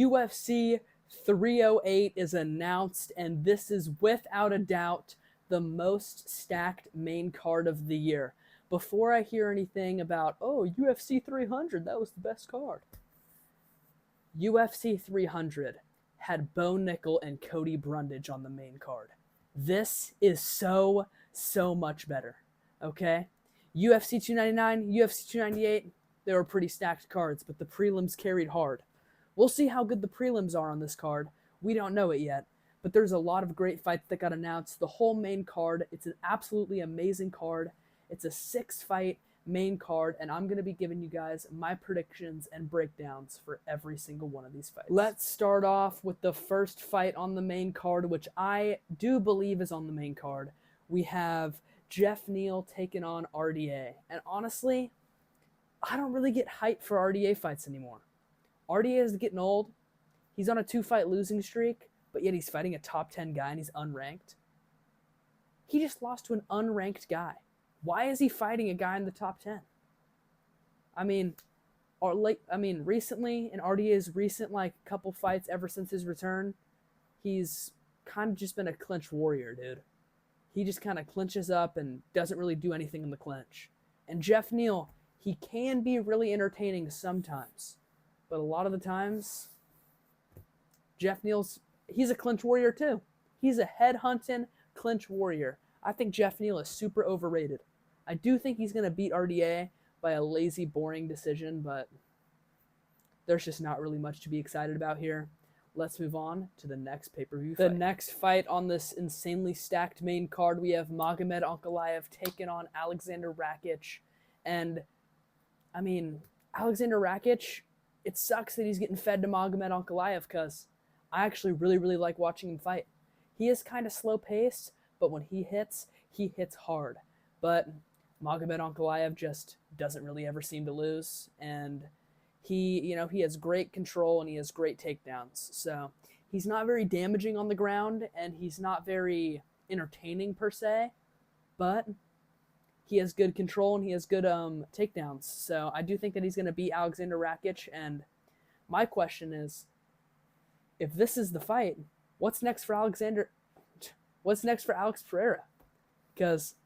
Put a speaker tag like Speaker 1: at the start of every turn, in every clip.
Speaker 1: UFC 308 is announced, and this is without a doubt the most stacked main card of the year. Before I hear anything about, oh, UFC 300, that was the best card. UFC 300 had Bo Nickel and Cody Brundage on the main card. This is so much better, okay? UFC 299, UFC 298, they were pretty stacked cards, but the prelims carried hard. We'll see how good the prelims are on this card. We don't know it yet, but there's a lot of great fights that got announced. The whole main card, it's an absolutely amazing card. It's a 6-fight main card, and I'm going to be giving you guys my predictions and breakdowns for every single one of these fights. Let's start off with the first fight on the main card, which I do believe is on the main card. We have Jeff Neal taking on RDA. And honestly, I don't really get hyped for RDA fights anymore. RDA is getting old. He's on a 2-fight losing streak, but yet he's fighting a top 10 guy and he's unranked. He just lost to an unranked guy. Why is he fighting a guy in the top 10? Recently, in RDA's recent couple fights ever since his return, he's kind of just been a clinch warrior, dude. He just kind of clinches up and doesn't really do anything in the clinch. And Jeff Neal, he can be really entertaining sometimes. But a lot of the times, Jeff Neal's, he's a clinch warrior too. He's a head-hunting clinch warrior. I think Jeff Neal is super overrated. I do think he's going to beat RDA by a lazy, boring decision, but there's just not really much to be excited about here. Let's move on to the next pay-per-view fight. The next fight on this insanely stacked main card, we have Magomed Ankalaev taking on Alexander Rakic. And, Alexander Rakic, it sucks that he's getting fed to Magomed Ankalaev because I actually really like watching him fight. He is kind of slow-paced, but when he hits hard. But Magomed Ankalaev just doesn't really ever seem to lose, and he has great control and he has great takedowns. So he's not very damaging on the ground, and he's not very entertaining per se, but he has good control and he has good takedowns. So I do think that he's going to beat Alexander Rakic. And my question is, if this is the fight, what's next for Alex Pereira? Because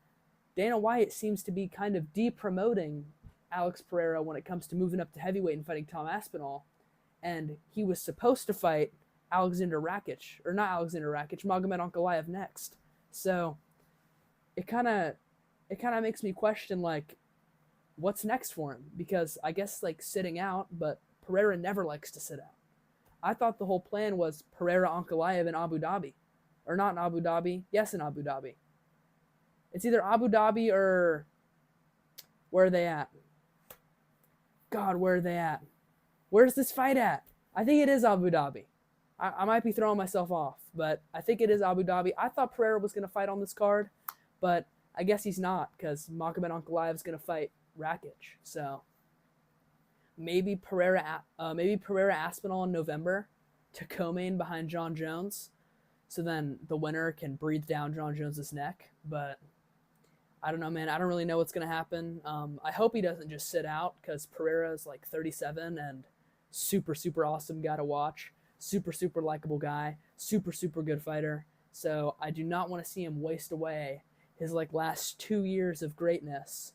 Speaker 1: Dana White seems to be kind of de-promoting Alex Pereira when it comes to moving up to heavyweight and fighting Tom Aspinall. And he was supposed to fight Magomed Ankalaev next. So it kind of makes me question, what's next for him? Because I guess, sitting out, but Pereira never likes to sit out. I thought the whole plan was Pereira Ankalaev in Abu Dhabi. Or not in Abu Dhabi. Yes, in Abu Dhabi. It's either Abu Dhabi or... Where are they at? God, where are they at? Where's this fight at? I think it is Abu Dhabi. I might be throwing myself off, but I think it is Abu Dhabi. I thought Pereira was going to fight on this card, but I guess he's not, because Magomed Ankalaev is going to fight Rakic. So maybe Pereira Aspinall in November to co-main behind John Jones. So then the winner can breathe down John Jones' neck. But I don't know, man. I don't really know what's going to happen. I hope he doesn't just sit out, because Pereira is 37 and super awesome guy to watch. Super likable guy. Super good fighter. So I do not want to see him waste away his last 2 years of greatness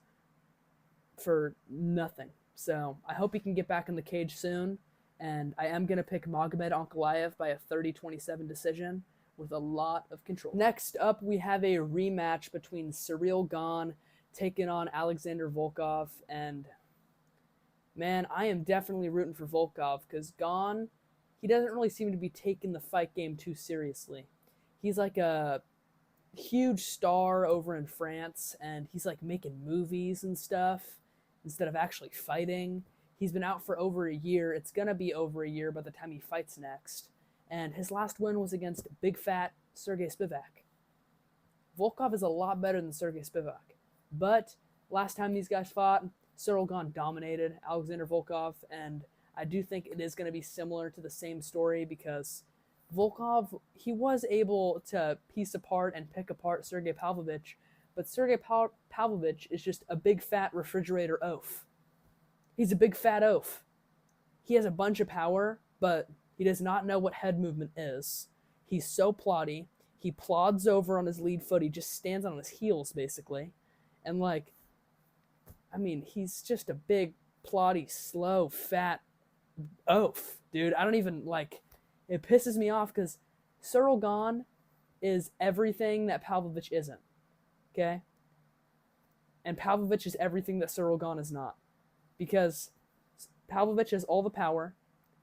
Speaker 1: for nothing. So I hope he can get back in the cage soon. And I am going to pick Magomed Ankalaev by a 30-27 decision with a lot of control. Next up, we have a rematch between Ciryl Gane taking on Alexander Volkov. And man, I am definitely rooting for Volkov, because Gane, he doesn't really seem to be taking the fight game too seriously. He's a huge star over in France, and he's making movies and stuff instead of actually fighting. He's been out for over a year. It's gonna be over a year by the time he fights next. And his last win was against big fat Sergey Spivak. Volkov is a lot better than Sergey Spivak. But last time these guys fought, Ciryl Gane dominated Alexander Volkov, and I do think it is going to be similar to the same story, because Volkov, he was able to piece apart and pick apart Sergey Pavlovich, but Sergey Pavlovich is just a big fat refrigerator oaf. He's a big fat oaf. He has a bunch of power, but He does not know what head movement is. He's so plotty. He plods over on his lead foot. He just stands on his heels, basically. And, like, I mean, he's just a big, plotty, slow, fat oaf, dude. I don't even, like, it pisses me off because Cyril Gane is everything that Pavlovich isn't, okay? And Pavlovich is everything that Cyril Gane is not. Because Pavlovich has all the power,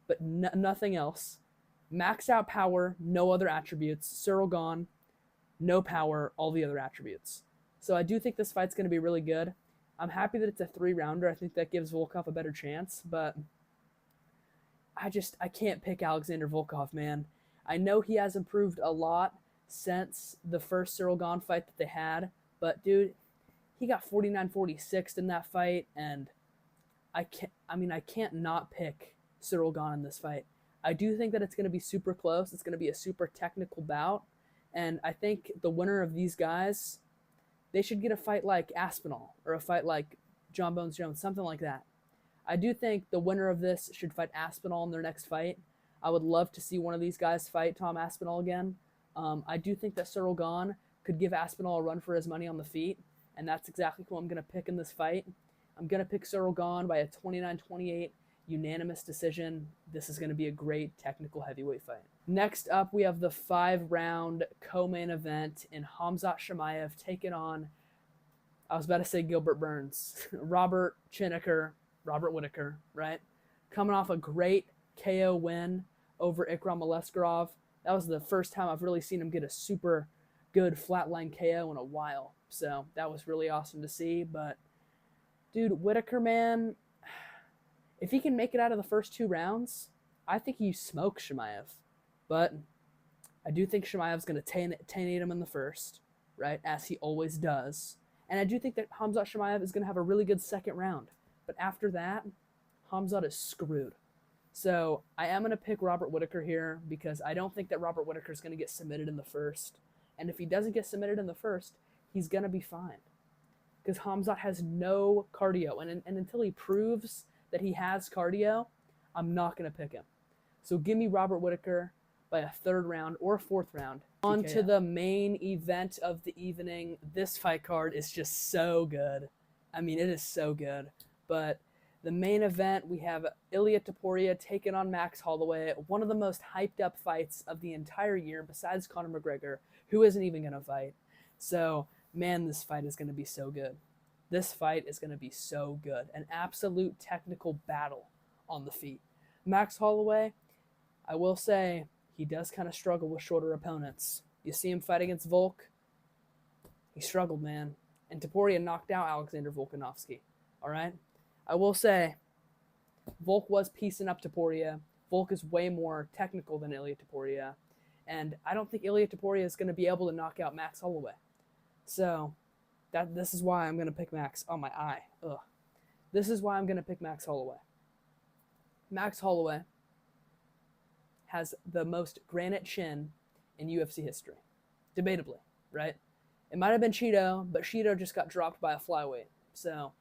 Speaker 1: but nothing else. Maxed out power, no other attributes. Cyril Gane, no power, all the other attributes. So I do think this fight's going to be really good. I'm happy that it's a 3-rounder. I think that gives Volkov a better chance, but I can't pick Alexander Volkov, man. I know he has improved a lot since the first Cyril Gane fight that they had, but dude, he got 49-46 in that fight, and I can't not pick Cyril Gane in this fight. I do think that it's going to be super close. It's going to be a super technical bout, and I think the winner of these guys, they should get a fight like Aspinall or a fight like John Bones Jones, something like that. I do think the winner of this should fight Aspinall in their next fight. I would love to see one of these guys fight Tom Aspinall again. I do think that Cyril Gane could give Aspinall a run for his money on the feet, and that's exactly who I'm going to pick in this fight. I'm going to pick Cyril Gane by a 29-28 unanimous decision. This is going to be a great technical heavyweight fight. Next up, we have the 5-round co-main event in Khamzat Chimaev taking on, I was about to say Gilbert Burns, Robert Whitaker, right? Coming off a great KO win over Ikram Aleskarov. That was the first time I've really seen him get a super good flatline KO in a while. So that was really awesome to see. But, dude, Whitaker, man, if he can make it out of the first 2 rounds, I think he smokes Chimaev. But I do think Chimaev's going to 10-8 him in the first, right, as he always does. And I do think that Khamzat Chimaev is going to have a really good second round. But after that, Khamzat is screwed. So I am going to pick Robert Whitaker here because I don't think that Robert Whitaker is going to get submitted in the first. And if he doesn't get submitted in the first, he's going to be fine. Because Khamzat has no cardio. And until he proves that he has cardio, I'm not going to pick him. So give me Robert Whitaker by a 3rd round or a 4th round. On to the main event of the evening. This fight card is just so good. I mean, it is so good. But the main event, we have Ilia Topuria taking on Max Holloway, one of the most hyped up fights of the entire year besides Conor McGregor, who isn't even going to fight. So, man, this fight is going to be so good. This fight is going to be so good. An absolute technical battle on the feet. Max Holloway, I will say, he does kind of struggle with shorter opponents. You see him fight against Volk, he struggled, man. And Topuria knocked out Alexander Volkanovski, all right? I will say, Volk was piecing up Topuria. Volk is way more technical than Ilia Topuria. And I don't think Ilia Topuria is going to be able to knock out Max Holloway. So, this is why I'm going to pick Max. Oh, my eye. Ugh. This is why I'm going to pick Max Holloway. Max Holloway has the most granite chin in UFC history. Debatably, right? It might have been Cheeto, but Cheeto just got dropped by a flyweight. So,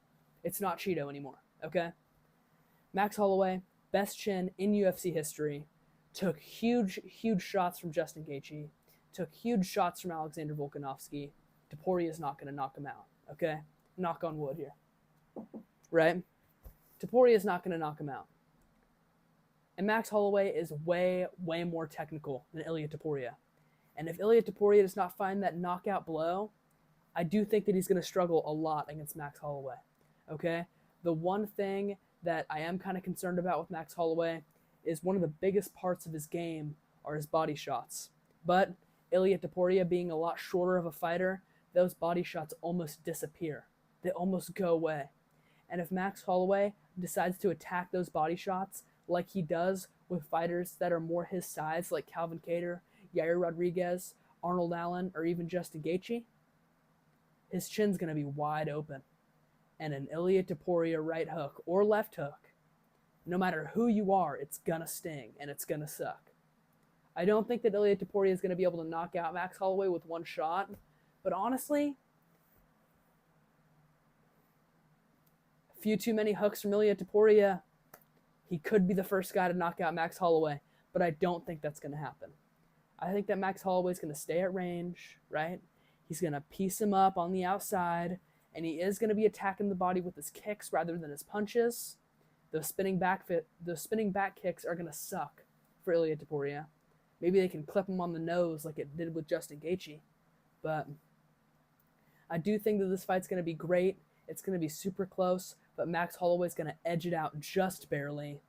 Speaker 1: it's not Cheeto anymore, okay? Max Holloway, best chin in UFC history, took huge, huge shots from Justin Gaethje, took huge shots from Alexander Volkanovski. Topuria is not going to knock him out, okay? Knock on wood here, right? Topuria is not going to knock him out. And Max Holloway is way, way more technical than Ilia Topuria. And if Ilia Topuria does not find that knockout blow, I do think that he's going to struggle a lot against Max Holloway. Okay? The one thing that I am kind of concerned about with Max Holloway is one of the biggest parts of his game are his body shots. But Ilia Topuria being a lot shorter of a fighter, those body shots almost disappear. They almost go away. And if Max Holloway decides to attack those body shots like he does with fighters that are more his size, like Calvin Kattar, Yair Rodriguez, Arnold Allen, or even Justin Gaethje, his chin's going to be wide open. And an Ilia Topuria right hook or left hook, no matter who you are, it's going to sting and it's going to suck. I don't think that Ilia Topuria is going to be able to knock out Max Holloway with one shot, but honestly, a few too many hooks from Ilia Topuria, he could be the first guy to knock out Max Holloway. but I don't think that's going to happen. I think that Max Holloway's going to stay at range, right? He's going to piece him up on the outside, and he is going to be attacking the body with his kicks rather than his punches. Those spinning back kicks are going to suck for Ilia Topuria. Maybe they can clip him on the nose like it did with Justin Gaethje. But I do think that this fight's going to be great. It's going to be super close, but Max Holloway's going to edge it out just barely.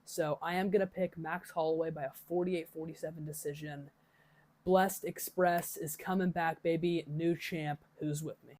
Speaker 1: So I am going to pick Max Holloway by a 48-47 decision. Blessed Express is coming back, baby. New champ. Who's with me?